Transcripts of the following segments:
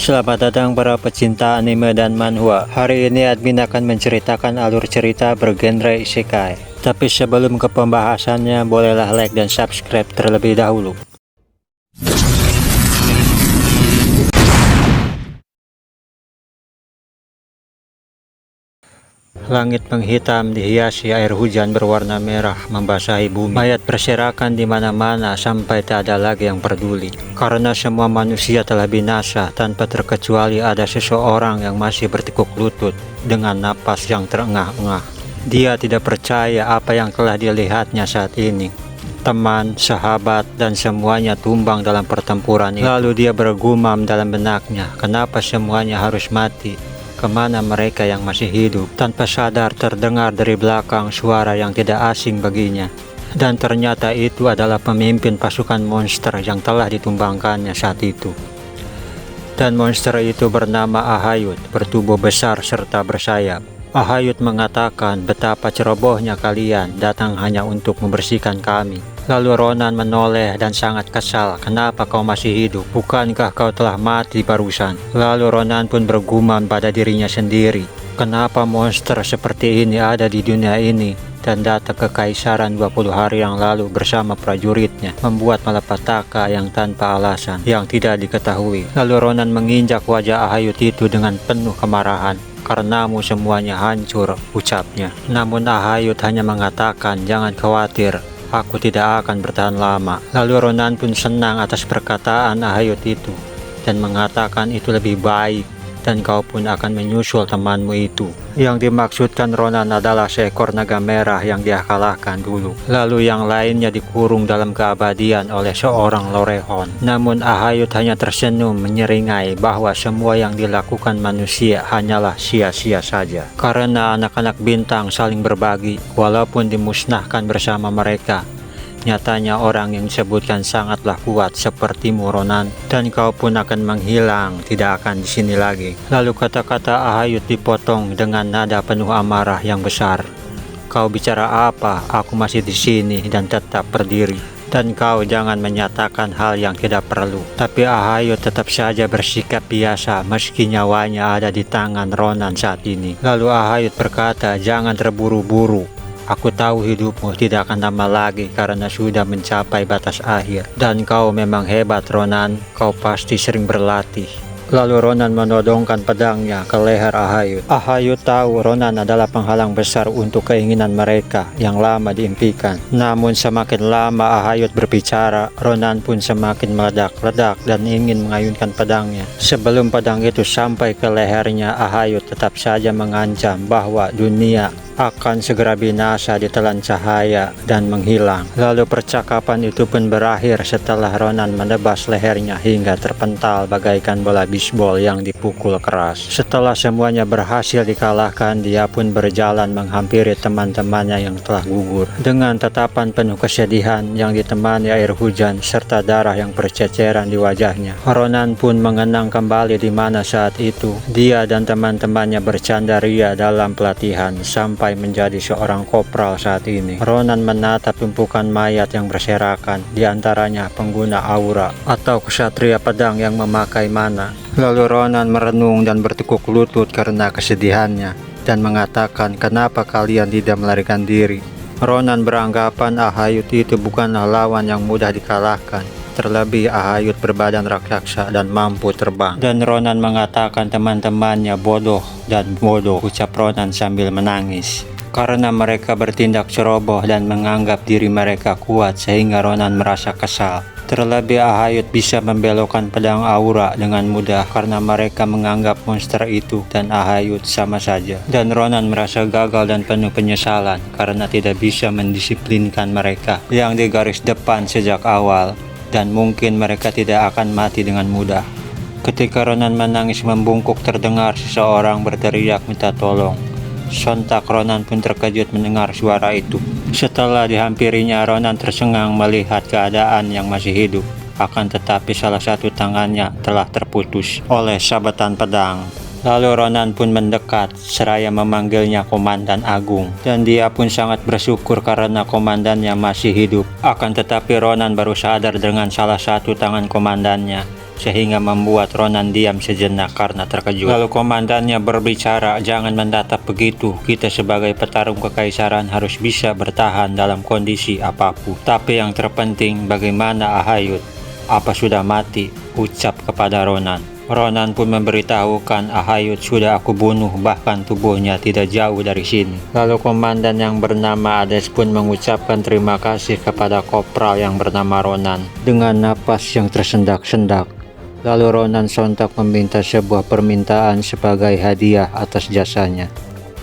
Selamat datang para pecinta anime dan manhwa. Hari ini admin akan menceritakan alur cerita bergenre isekai. Tapi sebelum ke pembahasannya, bolehlah like dan subscribe terlebih dahulu. Langit menghitam dihiasi air hujan berwarna merah membasahi bumi. Mayat berserakan di mana-mana sampai tak ada lagi yang peduli. Karena semua manusia telah binasa tanpa terkecuali ada seseorang yang masih bertekuk lutut dengan napas yang terengah-engah. Dia tidak percaya apa yang telah dilihatnya saat ini. Teman, sahabat, dan semuanya tumbang dalam pertempuran itu. Lalu dia bergumam dalam benaknya, kenapa semuanya harus mati? Kemana mereka yang masih hidup? Tanpa sadar terdengar dari belakang suara yang tidak asing baginya. Dan ternyata itu adalah pemimpin pasukan monster yang telah ditumbangkannya saat itu. Dan monster itu bernama Ahayut, bertubuh besar serta bersayap. Ahayut mengatakan betapa cerobohnya kalian datang hanya untuk membersihkan kami. Lalu Ronan menoleh dan sangat kesal, kenapa kau masih hidup? Bukankah kau telah mati barusan? Lalu Ronan pun bergumam pada dirinya sendiri, kenapa monster seperti ini ada di dunia ini? Dan datang ke Kaisaran 20 hari yang lalu bersama prajuritnya, membuat malapetaka yang tanpa alasan, yang tidak diketahui. Lalu Ronan menginjak wajah Ahayut itu dengan penuh kemarahan. Karenamu semuanya hancur, ucapnya. Namun Ahayut hanya mengatakan, jangan khawatir, aku tidak akan bertahan lama. Lalu Ronan pun senang atas perkataan Ahayut itu dan mengatakan itu lebih baik dan kau pun akan menyusul temanmu itu. Yang dimaksudkan Ronan adalah seekor naga merah yang dia kalahkan dulu. Lalu yang lainnya dikurung dalam keabadian oleh seorang Lorehon. Namun Ahayut hanya tersenyum menyeringai bahwa semua yang dilakukan manusia hanyalah sia-sia saja. Karena anak-anak bintang saling berbagi walaupun dimusnahkan bersama mereka. Nyatanya orang yang disebutkan sangatlah kuat sepertimu Ronan, dan kau pun akan menghilang, tidak akan di sini lagi. Lalu kata-kata Ahayut dipotong dengan nada penuh amarah yang besar. Kau bicara apa? Aku masih di sini dan tetap berdiri. Dan kau jangan menyatakan hal yang tidak perlu. Tapi Ahayut tetap saja bersikap biasa meski nyawanya ada di tangan Ronan saat ini. Lalu Ahayut berkata, jangan terburu-buru. Aku tahu hidupmu tidak akan lama lagi karena sudah mencapai batas akhir. Dan kau memang hebat Ronan, kau pasti sering berlatih. Lalu Ronan menodongkan pedangnya ke leher Ahayut. Ahayut tahu Ronan adalah penghalang besar untuk keinginan mereka yang lama diimpikan. Namun semakin lama Ahayut berbicara, Ronan pun semakin meledak-ledak dan ingin mengayunkan pedangnya. Sebelum pedang itu sampai ke lehernya, Ahayut tetap saja mengancam bahwa dunia akan segera binasa ditelan cahaya dan menghilang. Lalu percakapan itu pun berakhir setelah Ronan menebas lehernya hingga terpental bagaikan bola bisbol yang dipukul keras. Setelah semuanya berhasil dikalahkan, dia pun berjalan menghampiri teman-temannya yang telah gugur. Dengan tatapan penuh kesedihan yang ditemani air hujan serta darah yang berceceran di wajahnya, Ronan pun mengenang kembali di mana saat itu dia dan teman-temannya bercanda ria dalam pelatihan sampai menjadi seorang kopral saat ini. Ronan menatap tumpukan mayat yang berserakan, diantaranya pengguna aura atau ksatria pedang yang memakai mana. Lalu Ronan merenung dan bertekuk lutut karena kesedihannya dan mengatakan, kenapa kalian tidak melarikan diri? Ronan beranggapan Ahayut itu bukanlah lawan yang mudah dikalahkan. Terlebih Ahayut berbadan raksasa dan mampu terbang. Dan Ronan mengatakan teman-temannya bodoh dan bodoh, ucap Ronan sambil menangis. Karena mereka bertindak ceroboh dan menganggap diri mereka kuat sehingga Ronan merasa kesal. Terlebih Ahayut bisa membelokkan pedang aura dengan mudah karena mereka menganggap monster itu dan Ahayut sama saja. Dan Ronan merasa gagal dan penuh penyesalan karena tidak bisa mendisiplinkan mereka yang di garis depan sejak awal. Dan mungkin mereka tidak akan mati dengan mudah. Ketika Ronan menangis membungkuk, terdengar seseorang berteriak minta tolong. Sontak Ronan pun terkejut mendengar suara itu. Setelah dihampirinya, Ronan tersengang melihat keadaan yang masih hidup. Akan tetapi salah satu tangannya telah terputus oleh sabetan pedang. Lalu Ronan pun mendekat seraya memanggilnya Komandan Agung, dan dia pun sangat bersyukur karena komandannya masih hidup. Akan tetapi Ronan baru sadar dengan salah satu tangan komandannya sehingga membuat Ronan diam sejenak karena terkejut. Lalu komandannya berbicara, "Jangan mendatap begitu. Kita sebagai petarung kekaisaran harus bisa bertahan dalam kondisi apapun. Tapi yang terpenting, bagaimana Ahayut? Apa sudah mati?" ucap kepada Ronan. Ronan pun memberitahukan, "Ahayut sudah aku bunuh, bahkan tubuhnya tidak jauh dari sini." Lalu komandan yang bernama Ades pun mengucapkan terima kasih kepada kopral yang bernama Ronan dengan napas yang tersendak-sendak. Lalu Ronan sontak meminta sebuah permintaan sebagai hadiah atas jasanya.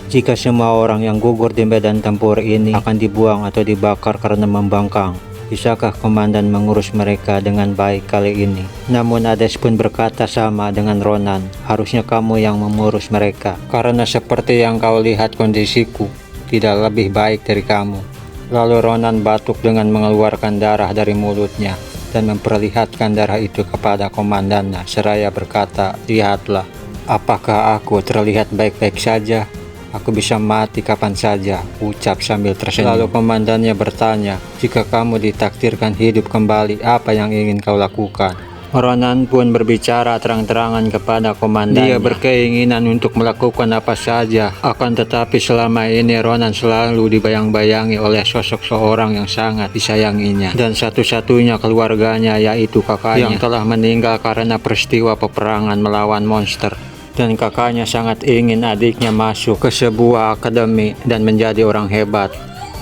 Jika semua orang yang gugur di medan tempur ini akan dibuang atau dibakar karena membangkang, bisakah komandan mengurus mereka dengan baik kali ini? Namun Ades pun berkata sama dengan Ronan, "Harusnya kamu yang mengurus mereka, karena seperti yang kau lihat kondisiku, tidak lebih baik dari kamu." Lalu Ronan batuk dengan mengeluarkan darah dari mulutnya dan memperlihatkan darah itu kepada komandannya seraya berkata, "Lihatlah, apakah aku terlihat baik-baik saja? Aku bisa mati kapan saja," ucap sambil tersenyum. Lalu komandannya bertanya, "Jika kamu ditakdirkan hidup kembali, apa yang ingin kau lakukan?" Ronan pun berbicara terang-terangan kepada komandannya. Dia berkeinginan untuk melakukan apa saja, akan tetapi selama ini Ronan selalu dibayang-bayangi oleh sosok seorang yang sangat disayanginya dan satu-satunya keluarganya, yaitu kakaknya yang telah meninggal karena peristiwa peperangan melawan monster. Dan kakaknya sangat ingin adiknya masuk ke sebuah akademi dan menjadi orang hebat.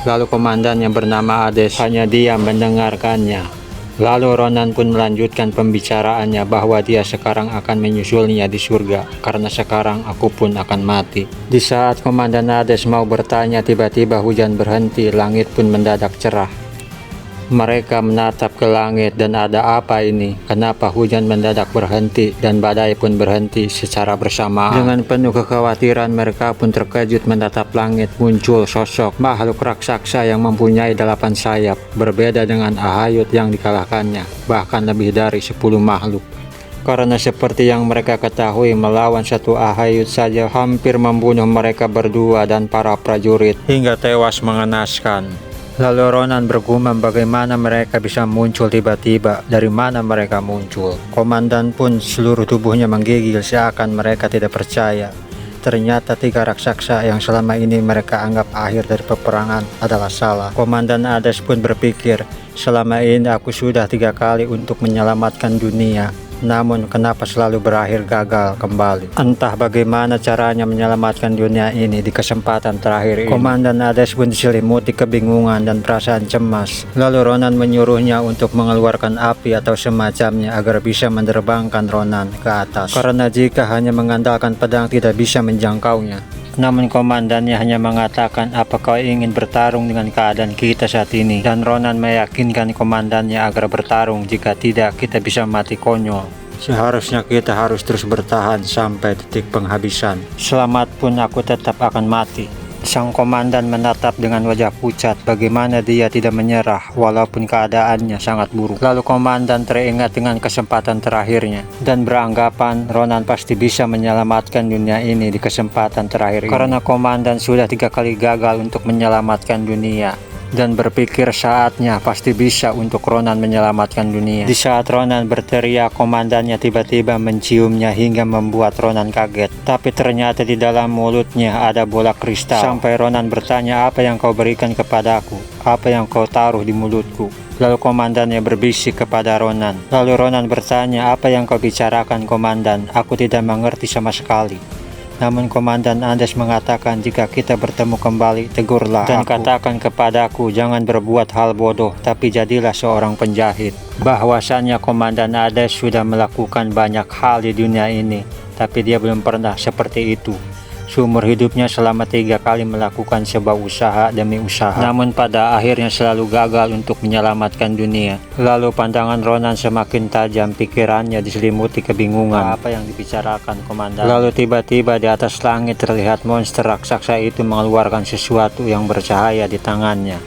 Lalu komandan yang bernama Ades hanya diam mendengarkannya. Lalu Ronan pun melanjutkan pembicaraannya bahwa dia sekarang akan menyusulnya di surga, karena sekarang aku pun akan mati. Di saat komandan Ades mau bertanya, tiba-tiba hujan berhenti, langit pun mendadak cerah. Mereka menatap ke langit dan ada apa ini? Kenapa hujan mendadak berhenti dan badai pun berhenti secara bersamaan? Dengan penuh kekhawatiran mereka pun terkejut menatap langit. Muncul sosok makhluk raksasa yang mempunyai 8 sayap, berbeda dengan Ahayut yang dikalahkannya, bahkan lebih dari 10 makhluk. Karena seperti yang mereka ketahui, melawan satu Ahayut saja hampir membunuh mereka berdua dan para prajurit hingga tewas mengenaskan. Lalu Ronan bergumam bagaimana mereka bisa muncul tiba-tiba, dari mana mereka muncul. Komandan pun seluruh tubuhnya menggigil seakan mereka tidak percaya. Ternyata 3 raksasa yang selama ini mereka anggap akhir dari peperangan adalah salah. Komandan Ades pun berpikir, selama ini aku sudah 3 kali untuk menyelamatkan dunia. Namun kenapa selalu berakhir gagal kembali? Entah bagaimana caranya menyelamatkan dunia ini di kesempatan terakhir ini. Komandan Ades pun diselimuti kebingungan dan perasaan cemas. Lalu Ronan menyuruhnya untuk mengeluarkan api atau semacamnya agar bisa menerbangkan Ronan ke atas. Karena jika hanya mengandalkan pedang tidak bisa menjangkaunya. Namun komandannya hanya mengatakan, "Apa kau ingin bertarung dengan keadaan kita saat ini?" Dan Ronan meyakinkan komandannya agar bertarung, jika tidak kita bisa mati konyol. Seharusnya kita harus terus bertahan sampai titik penghabisan. Selamat pun aku tetap akan mati. Sang komandan menatap dengan wajah pucat, bagaimana dia tidak menyerah walaupun keadaannya sangat buruk. Lalu komandan teringat dengan kesempatan terakhirnya dan beranggapan Ronan pasti bisa menyelamatkan dunia ini di kesempatan terakhir ini. Karena komandan sudah 3 kali gagal untuk menyelamatkan dunia dan berpikir saatnya pasti bisa untuk Ronan menyelamatkan dunia. Di saat Ronan berteriak, komandannya tiba-tiba menciumnya hingga membuat Ronan kaget. Tapi ternyata di dalam mulutnya ada bola kristal. Sampai Ronan bertanya, "Apa yang kau berikan kepadaku? Apa yang kau taruh di mulutku?" Lalu komandannya berbisik kepada Ronan. Lalu Ronan bertanya, "Apa yang kau bicarakan, komandan? Aku tidak mengerti sama sekali." Namun komandan Ades mengatakan, "Jika kita bertemu kembali, tegurlah dan katakan kepadaku, jangan berbuat hal bodoh, tapi jadilah seorang penjahit." Bahwasannya komandan Ades sudah melakukan banyak hal di dunia ini, tapi dia belum pernah seperti itu. Seumur hidupnya selama 3 kali melakukan sebuah usaha demi usaha, namun pada akhirnya selalu gagal untuk menyelamatkan dunia. Lalu pandangan Ronan semakin tajam, pikirannya diselimuti kebingungan. Apa yang dibicarakan komandan? Lalu tiba-tiba di atas langit terlihat monster raksasa itu mengeluarkan sesuatu yang bercahaya di tangannya.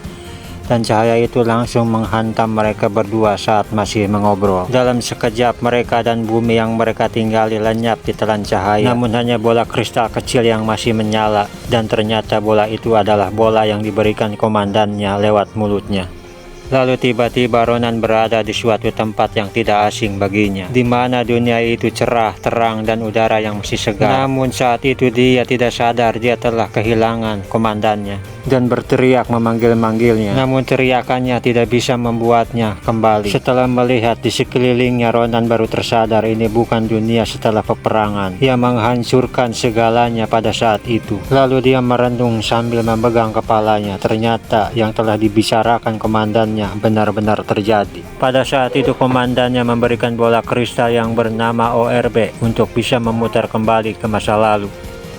Dan cahaya itu langsung menghantam mereka berdua saat masih mengobrol. Dalam sekejap mereka dan bumi yang mereka tinggali lenyap di telan cahaya. Namun hanya bola kristal kecil yang masih menyala. Dan ternyata bola itu adalah bola yang diberikan komandannya lewat mulutnya. Lalu tiba-tiba Ronan berada di suatu tempat yang tidak asing baginya, di mana dunia itu cerah, terang, dan udara yang masih segar. Namun saat itu dia tidak sadar dia telah kehilangan komandannya dan berteriak memanggil-manggilnya. Namun teriakannya tidak bisa membuatnya kembali. Setelah melihat di sekelilingnya, Ronan baru tersadar ini bukan dunia setelah peperangan. Ia menghancurkan segalanya pada saat itu. Lalu dia merenung sambil memegang kepalanya. Ternyata yang telah dibicarakan komandannya benar-benar terjadi. Pada saat itu komandannya memberikan bola kristal yang bernama ORB untuk bisa memutar kembali ke masa lalu,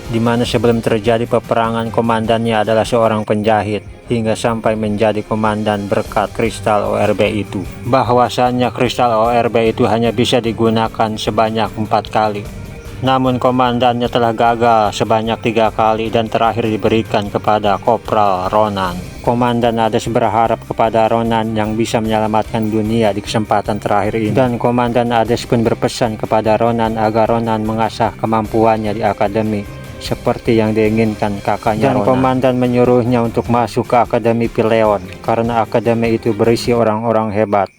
di mana sebelum terjadi peperangan komandannya adalah seorang penjahit, hingga sampai menjadi komandan berkat kristal ORB itu. Bahwasannya kristal ORB itu hanya bisa digunakan sebanyak 4 kali. Namun komandannya telah gagal sebanyak 3 kali dan terakhir diberikan kepada Kopral Ronan. Komandan Hades berharap kepada Ronan yang bisa menyelamatkan dunia di kesempatan terakhir ini. Dan Komandan Hades pun berpesan kepada Ronan agar Ronan mengasah kemampuannya di akademi seperti yang diinginkan kakaknya Ronan. Dan komandan menyuruhnya untuk masuk ke Akademi Pyleon karena akademi itu berisi orang-orang hebat.